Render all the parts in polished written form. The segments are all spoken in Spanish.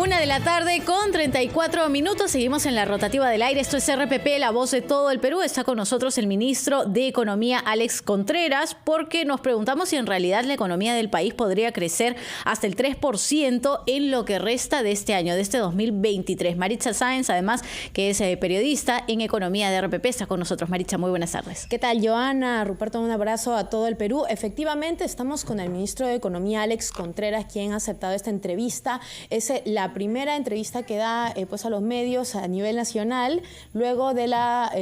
1:34 Seguimos en la rotativa del aire. Esto es RPP, la voz de todo el Perú. Está con nosotros el ministro de Economía, Alex Contreras, porque nos preguntamos si en realidad la economía del país podría crecer hasta el 3% en lo que resta de este año, de este 2023. Maritza Sáenz, además, que es periodista en economía de RPP, está con nosotros. Maritza, muy buenas tardes. ¿Qué tal, Joana? Ruperto, un abrazo a todo el Perú. Efectivamente, estamos con el ministro de Economía, Alex Contreras, quien ha aceptado esta entrevista. Es la primera entrevista que da a los medios a nivel nacional, luego de la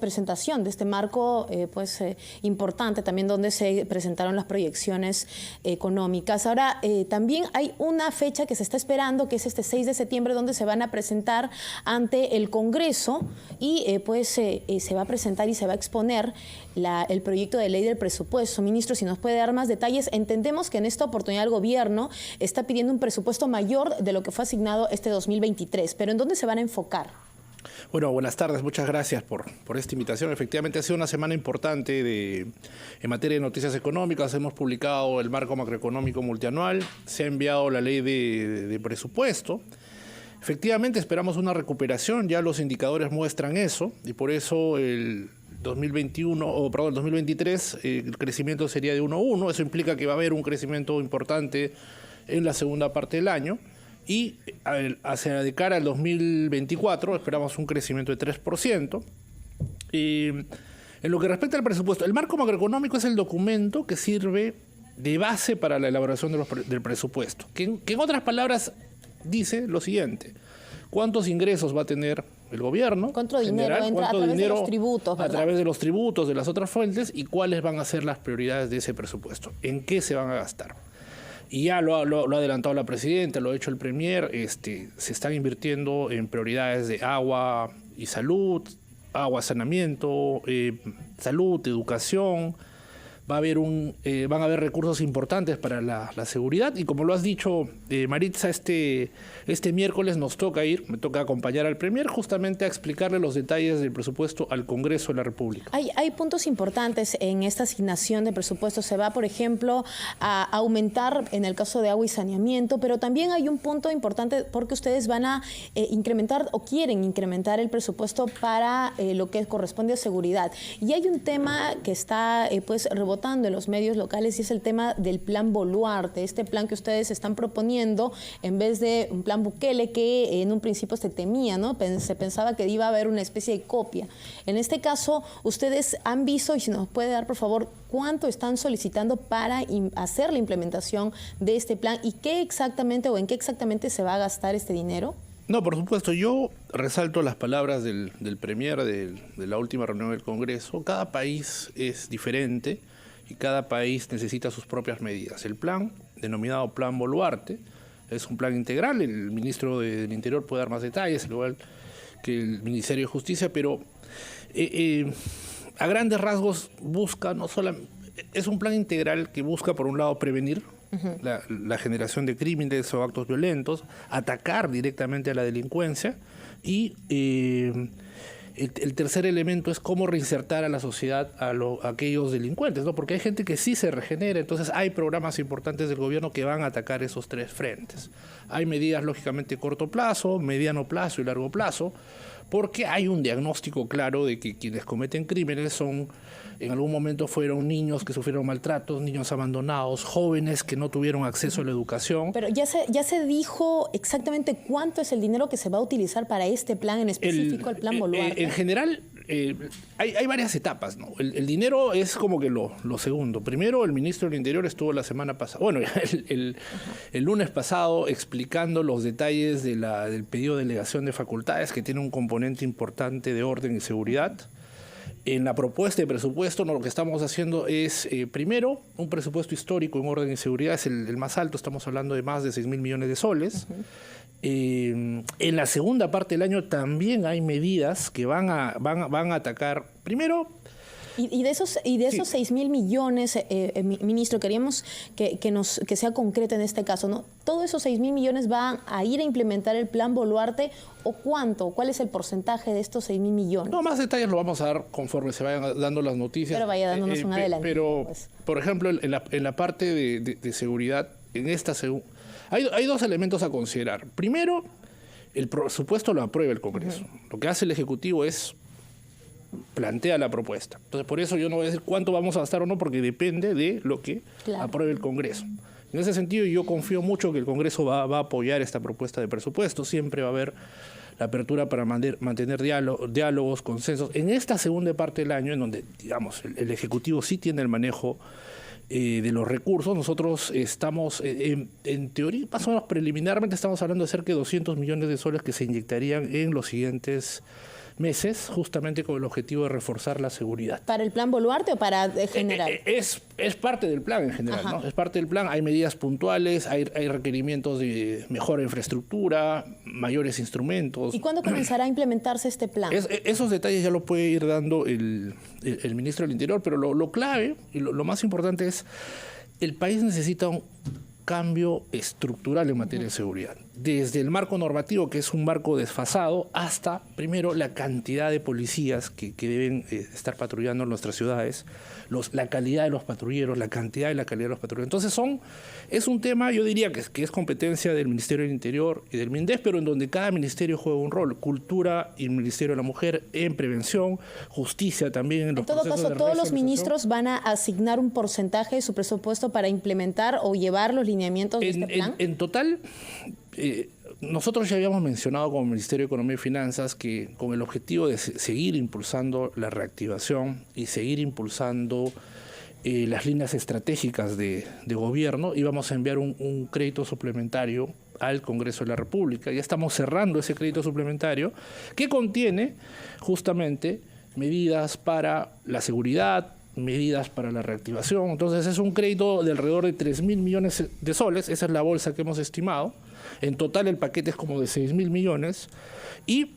presentación de este marco importante, también donde se presentaron las proyecciones económicas. Ahora, también hay una fecha que se está esperando, que es este 6 de septiembre, donde se van a presentar ante el Congreso y se va a presentar y se va a exponer el proyecto de ley del presupuesto. Ministro, si nos puede dar más detalles. Entendemos que en esta oportunidad el gobierno está pidiendo un presupuesto mayor de lo que fue asignado este 2023, pero ¿en dónde se van a enfocar? Bueno, buenas tardes, muchas gracias por esta invitación. Efectivamente ha sido una semana importante en materia de noticias económicas. Hemos publicado el marco macroeconómico multianual, se ha enviado la ley de presupuesto. Efectivamente esperamos una recuperación, ya los indicadores muestran eso, y por eso el 2023 el crecimiento sería de 1,1. Eso implica que va a haber un crecimiento importante en la segunda parte del año. Y hacia de cara al 2024 esperamos un crecimiento de 3%. En lo que respecta al presupuesto, el marco macroeconómico es el documento que sirve de base para la elaboración del presupuesto, que en otras palabras dice lo siguiente: ¿cuántos ingresos va a tener el gobierno? ¿Cuánto dinero entra a través de los tributos, ¿verdad? A través de los tributos, de las otras fuentes, y cuáles van a ser las prioridades de ese presupuesto, en qué se van a gastar. Y ya lo ha adelantado la presidenta, lo ha hecho el premier. Se están invirtiendo en prioridades de agua y salud, agua, saneamiento, salud, educación. Van a haber recursos importantes para la seguridad. Y como lo has dicho, Maritza, este miércoles me toca acompañar al premier justamente a explicarle los detalles del presupuesto al Congreso de la República. Hay puntos importantes en esta asignación de presupuesto. Se va, por ejemplo, a aumentar en el caso de agua y saneamiento, pero también hay un punto importante porque ustedes van a incrementar o quieren incrementar el presupuesto para lo que corresponde a seguridad. Y hay un tema que está rebotando en los medios locales, y es el tema del plan Boluarte, este plan que ustedes están proponiendo en vez de un plan Bukele, que en un principio se temía, ¿no? Se pensaba que iba a haber una especie de copia. En este caso, ustedes han visto, y si nos puede dar, por favor, cuánto están solicitando para hacer la implementación de este plan y qué exactamente o en qué exactamente se va a gastar este dinero. No, por supuesto, yo resalto las palabras del premier de la última reunión del Congreso. Cada país es diferente y cada país necesita sus propias medidas. El plan, denominado Plan Boluarte, es un plan integral. El ministro del Interior puede dar más detalles, al igual que el Ministerio de Justicia, pero a grandes rasgos es un plan integral que busca, por un lado, prevenir la generación de crímenes o actos violentos, atacar directamente a la delincuencia, y el tercer elemento es cómo reinsertar a la sociedad a aquellos delincuentes, ¿no? Porque hay gente que sí se regenera. Entonces hay programas importantes del gobierno que van a atacar esos tres frentes. Hay medidas, lógicamente, corto plazo, mediano plazo y largo plazo, porque hay un diagnóstico claro de que quienes cometen crímenes en algún momento fueron niños que sufrieron maltratos, niños abandonados, jóvenes que no tuvieron acceso a la educación. Pero ya se dijo exactamente cuánto es el dinero que se va a utilizar para este plan en específico, el plan Boluarte. En general, hay varias etapas, ¿no? El dinero es como que lo segundo. Primero, el ministro del Interior estuvo la semana pasada, el lunes pasado, explicando los detalles del pedido de delegación de facultades, que tiene un componente importante de orden y seguridad. En la propuesta de presupuesto, lo que estamos haciendo es, primero, un presupuesto histórico en orden y seguridad, es el más alto, estamos hablando de más de 6.000 millones de soles. En la segunda parte del año también hay medidas que van a atacar, primero... Y de esos 6.000 millones, ministro, queríamos que sea concreto en este caso, ¿no? ¿Todos esos 6.000 millones van a ir a implementar el plan Boluarte o cuánto? ¿Cuál es el porcentaje de estos 6.000 millones? No, más detalles lo vamos a dar conforme se vayan dando las noticias. Pero vaya dándonos un adelanto. Pero, por ejemplo, en la parte de seguridad, Hay dos elementos a considerar. Primero, el presupuesto lo aprueba el Congreso. Lo que hace el Ejecutivo es plantea la propuesta. Entonces, por eso yo no voy a decir cuánto vamos a gastar o no, porque depende de lo que apruebe el Congreso. En ese sentido, yo confío mucho que el Congreso va a apoyar esta propuesta de presupuesto. Siempre va a haber la apertura para mantener diálogos, consensos. En esta segunda parte del año, en donde, digamos, el Ejecutivo sí tiene el manejo de los recursos, nosotros estamos, en teoría, más o menos preliminarmente, estamos hablando de cerca de 200 millones de soles que se inyectarían en los siguientes meses, justamente con el objetivo de reforzar la seguridad. ¿Para el plan Boluarte o para general? Es parte del plan en general, ¿no? Es parte del plan, hay medidas puntuales, hay requerimientos de mejor infraestructura, mayores instrumentos. ¿Y cuándo comenzará a implementarse este plan? Esos detalles ya lo puede ir dando el ministro del Interior, pero lo clave y lo más importante es, el país necesita un cambio estructural en materia de seguridad. Desde el marco normativo, que es un marco desfasado, hasta, primero, la cantidad de policías que deben estar patrullando en nuestras ciudades, la calidad de los patrulleros, la cantidad y la calidad de los patrulleros. Entonces, es un tema, yo diría, que es competencia del Ministerio del Interior y del MINDEF, pero en donde cada ministerio juega un rol. Cultura y el Ministerio de la Mujer en prevención, justicia también en los procesos de resolución. En todo caso, todos los ministros van a asignar un porcentaje de su presupuesto para implementar o llevar los lineamientos de este plan. En total, nosotros ya habíamos mencionado como Ministerio de Economía y Finanzas que con el objetivo de seguir impulsando la reactivación y seguir impulsando las líneas estratégicas de gobierno, íbamos a enviar un crédito suplementario al Congreso de la República. Ya estamos cerrando ese crédito suplementario que contiene justamente medidas para la seguridad, medidas para la reactivación. Entonces es un crédito de alrededor de 3.000 millones de soles, esa es la bolsa que hemos estimado. En total el paquete es como de 6.000 millones y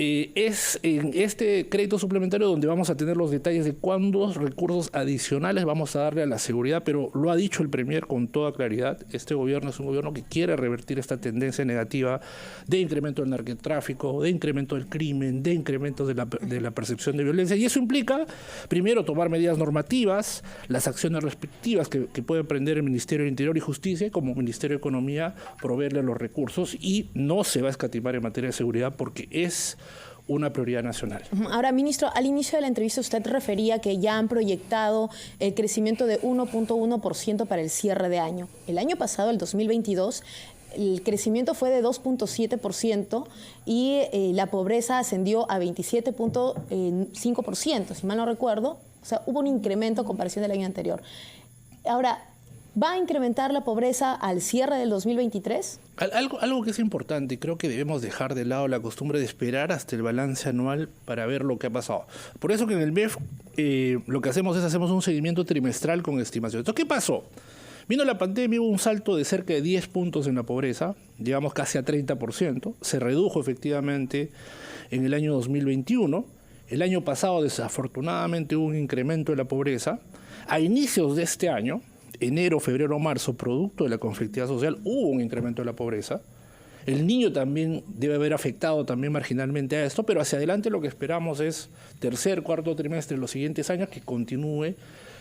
es en este crédito suplementario donde vamos a tener los detalles de cuántos recursos adicionales vamos a darle a la seguridad, pero lo ha dicho el Premier con toda claridad, este gobierno es un gobierno que quiere revertir esta tendencia negativa de incremento del narcotráfico, de incremento del crimen, de incremento de la percepción de violencia, y eso implica, primero, tomar medidas normativas, las acciones respectivas que puede emprender el Ministerio del Interior y Justicia, como Ministerio de Economía, proveerle los recursos, y no se va a escatimar en materia de seguridad porque es una prioridad nacional. Ahora, ministro, al inicio de la entrevista usted refería que ya han proyectado el crecimiento de 1.1% para el cierre de año. El año pasado, el 2022, el crecimiento fue de 2.7% y la pobreza ascendió a 27.5%, si mal no recuerdo. O sea, hubo un incremento en comparación del año anterior. Ahora, ¿va a incrementar la pobreza al cierre del 2023? Algo que es importante, y creo que debemos dejar de lado la costumbre de esperar hasta el balance anual para ver lo que ha pasado. Por eso que en el MEF lo que hacemos es un seguimiento trimestral con estimaciones. Entonces, ¿qué pasó? Vino la pandemia, hubo un salto de cerca de 10 puntos en la pobreza, llegamos casi a 30%, se redujo efectivamente en el año 2021. El año pasado, desafortunadamente, hubo un incremento de la pobreza. A inicios de este año, enero, febrero, marzo, producto de la conflictividad social, hubo un incremento de la pobreza. El niño también debe haber afectado también marginalmente a esto, pero hacia adelante lo que esperamos es tercer, cuarto trimestre de los siguientes años que continúe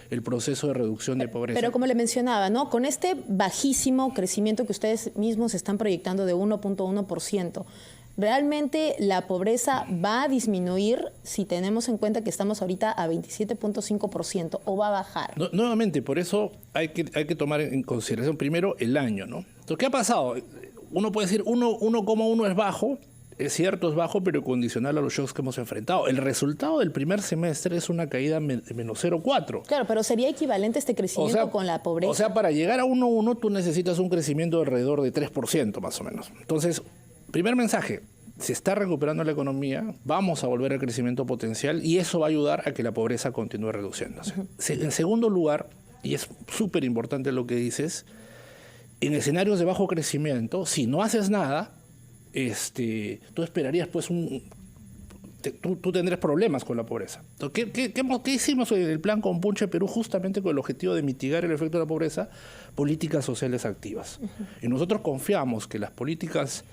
el proceso de reducción de pobreza. Pero como le mencionaba, ¿no? Con este bajísimo crecimiento que ustedes mismos están proyectando de 1.1%, ¿realmente la pobreza va a disminuir si tenemos en cuenta que estamos ahorita a 27.5% o va a bajar? Nuevamente, por eso hay que tomar en consideración primero el año, ¿no? Entonces, ¿qué ha pasado? Uno puede decir 1,1 es bajo, es cierto, es bajo, pero condicional a los shocks que hemos enfrentado. El resultado del primer semestre es una caída de menos 0,4. Claro, pero sería equivalente este crecimiento con la pobreza. O sea, para llegar a 1,1 tú necesitas un crecimiento de alrededor de 3% más o menos. Entonces, primer mensaje, se está recuperando la economía, vamos a volver al crecimiento potencial y eso va a ayudar a que la pobreza continúe reduciéndose. En segundo lugar, y es súper importante lo que dices, en escenarios de bajo crecimiento, si no haces nada, tú esperarías pues tú tendrás problemas con la pobreza. Entonces, ¿qué hicimos en el plan Compunche Perú justamente con el objetivo de mitigar el efecto de la pobreza? Políticas sociales activas. Y nosotros confiamos que las políticas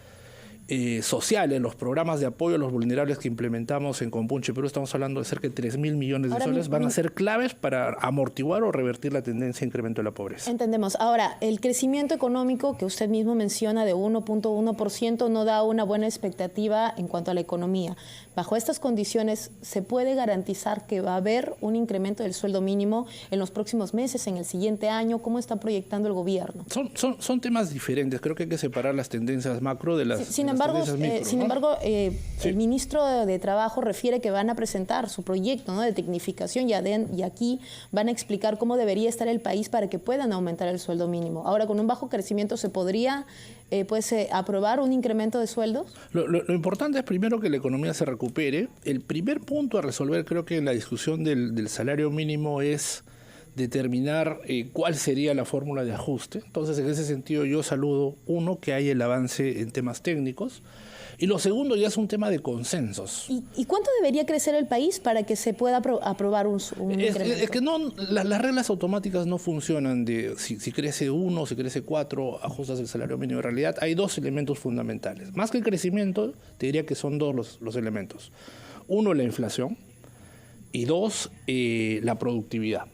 sociales, los programas de apoyo a los vulnerables que implementamos en Compunche Perú, estamos hablando de cerca de 3.000 millones de soles, van a ser claves para amortiguar o revertir la tendencia de incremento de la pobreza. Entendemos. Ahora, el crecimiento económico que usted mismo menciona de 1.1% no da una buena expectativa en cuanto a la economía. Bajo estas condiciones, ¿se puede garantizar que va a haber un incremento del sueldo mínimo en los próximos meses, en el siguiente año? ¿Cómo está proyectando el gobierno? Son temas diferentes. Creo que hay que separar las tendencias macro de las Sin embargo, micro, el ministro de Trabajo refiere que van a presentar su proyecto, ¿no?, de tecnificación y aquí van a explicar cómo debería estar el país para que puedan aumentar el sueldo mínimo. Ahora, con un bajo crecimiento, ¿se podría aprobar un incremento de sueldos? Lo importante es primero que la economía se recupere. El primer punto a resolver, creo que en la discusión del salario mínimo, es determinar cuál sería la fórmula de ajuste. Entonces, en ese sentido, yo saludo, uno, que hay el avance en temas técnicos, y lo segundo ya es un tema de consensos. ¿Y cuánto debería crecer el país para que se pueda aprobar un incremento? Es que las reglas automáticas no funcionan de si crece 1, si crece 4, ajustas el salario mínimo. En realidad hay dos elementos fundamentales. Más que el crecimiento, te diría que son dos los elementos. Uno, la inflación, y dos, la productividad.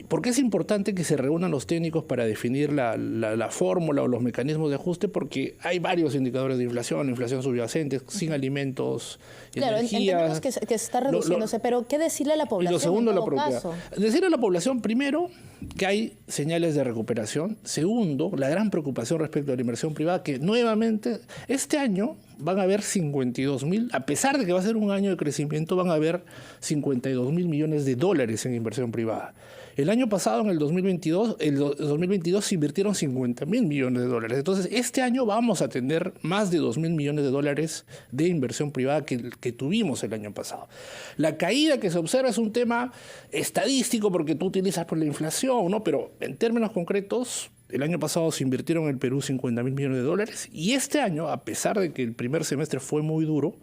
¿Por qué es importante que se reúnan los técnicos para definir la fórmula o los mecanismos de ajuste? Porque hay varios indicadores de inflación subyacente, sin alimentos, claro, energías. Entendemos que está reduciéndose, pero ¿qué decirle a la población? Y lo segundo, en la todo productividad. caso? Decirle a la población, primero, que hay señales de recuperación. Segundo, la gran preocupación respecto a la inversión privada, que nuevamente este año van a haber 52.000, a pesar de que va a ser un año de crecimiento, van a haber 52.000 millones de dólares en inversión privada. El año pasado, en el 2022, se invirtieron 50.000 millones de dólares. Entonces, este año vamos a tener más de 2.000 millones de dólares de inversión privada que tuvimos el año pasado. La caída que se observa es un tema estadístico porque tú utilizas por la inflación, ¿no? Pero en términos concretos, el año pasado se invirtieron en el Perú 50.000 millones de dólares y este año, a pesar de que el primer semestre fue muy duro,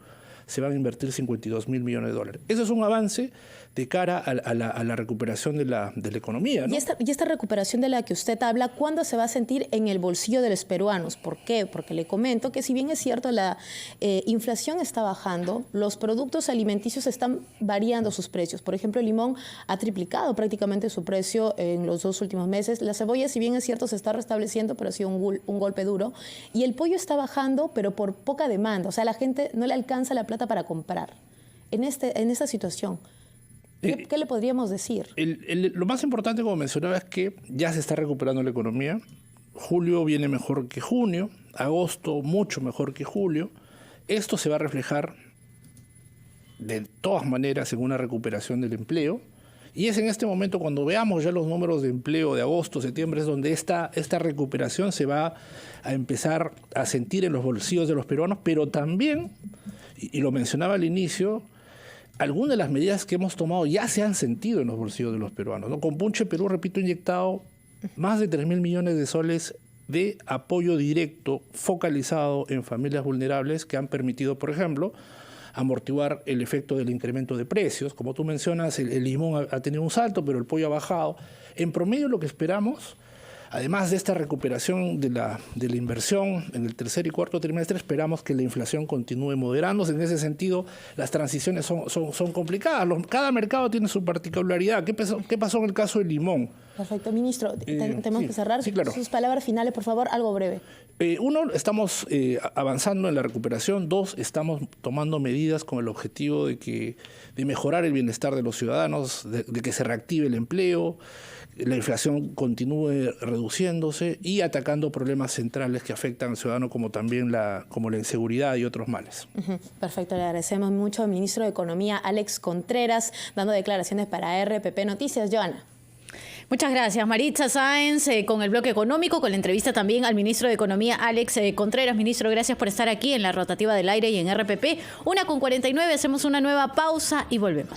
se van a invertir 52.000 millones de dólares. Eso es un avance de cara a la recuperación de la economía, ¿no? Y esta recuperación de la que usted habla, ¿cuándo se va a sentir en el bolsillo de los peruanos? ¿Por qué? Porque le comento que si bien es cierto la inflación está bajando, los productos alimenticios están variando sus precios. Por ejemplo, el limón ha triplicado prácticamente su precio en los 2 últimos meses. La cebolla, si bien es cierto, se está restableciendo, pero ha sido un golpe duro. Y el pollo está bajando, pero por poca demanda. O sea, a la gente no le alcanza la plata para comprar. En esta situación, ¿qué le podríamos decir? Lo más importante, como mencionaba, es que ya se está recuperando la economía. Julio viene mejor que junio, agosto mucho mejor que julio. Esto se va a reflejar de todas maneras en una recuperación del empleo. Y es en este momento, cuando veamos ya los números de empleo de agosto, septiembre, es donde esta recuperación se va a empezar a sentir en los bolsillos de los peruanos, pero también, y lo mencionaba al inicio, algunas de las medidas que hemos tomado ya se han sentido en los bolsillos de los peruanos, ¿no? Compunche Perú, repito, ha inyectado más de 3.000 millones de soles de apoyo directo focalizado en familias vulnerables que han permitido, por ejemplo, amortiguar el efecto del incremento de precios. Como tú mencionas, el limón ha tenido un salto, pero el pollo ha bajado. En promedio, lo que esperamos, además de esta recuperación de la inversión en el tercer y cuarto trimestre, esperamos que la inflación continúe moderándose. En ese sentido, las transiciones son complicadas. Cada mercado tiene su particularidad. ¿Qué pasó en el caso del limón? Perfecto, ministro. Tenemos que cerrar. Sí, claro. Sus palabras finales, por favor, algo breve. Uno, estamos avanzando en la recuperación. Dos, estamos tomando medidas con el objetivo de mejorar el bienestar de los ciudadanos, de que se reactive el empleo, la inflación continúe reduciéndose y atacando problemas centrales que afectan al ciudadano, como también como la inseguridad y otros males. Perfecto, le agradecemos mucho al ministro de Economía, Alex Contreras, dando declaraciones para RPP Noticias. Joana. Muchas gracias, Maritza Sáenz, con el bloque económico, con la entrevista también al ministro de Economía, Alex Contreras. Ministro, gracias por estar aquí en la rotativa del aire y en RPP. 1:49, hacemos una nueva pausa y volvemos.